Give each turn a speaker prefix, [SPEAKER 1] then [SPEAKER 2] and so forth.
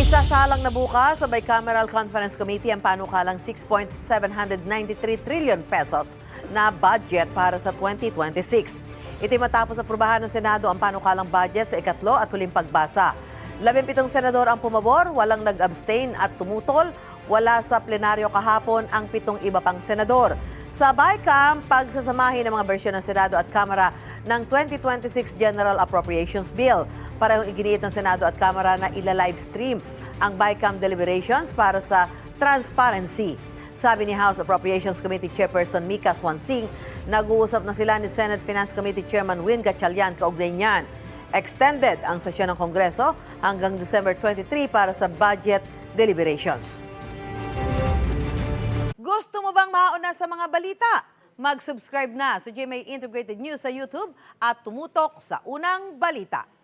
[SPEAKER 1] Isasalang na bukas sa Bicameral Conference Committee ang panukalang 6.793 trillion pesos na budget para sa 2026. Ito'y matapos aprubahan ng Senado ang panukalang budget sa ikatlo at huling pagbasa. 17 senador ang pumabor, walang nag-abstain at tumutol. Wala sa plenaryo kahapon ang 7 iba pang senador. Sa BICAM, pagsasamahin ng mga bersyon ng Senado at Kamara ng 2026 General Appropriations Bill. Parehong iginiit ng Senado at Kamara na ila-livestream ang BICAM deliberations para sa transparency. Sabi ni House Appropriations Committee Chairperson Mika Swansing, nag-uusap na sila ni Senate Finance Committee Chairman Win Gatchalian kaugnay niyan. Extended ang sesyon ng Kongreso hanggang December 23 para sa budget deliberations. Gusto mo bang mauna sa mga balita? Mag-subscribe na sa GMA Integrated News sa YouTube at tumutok sa unang balita.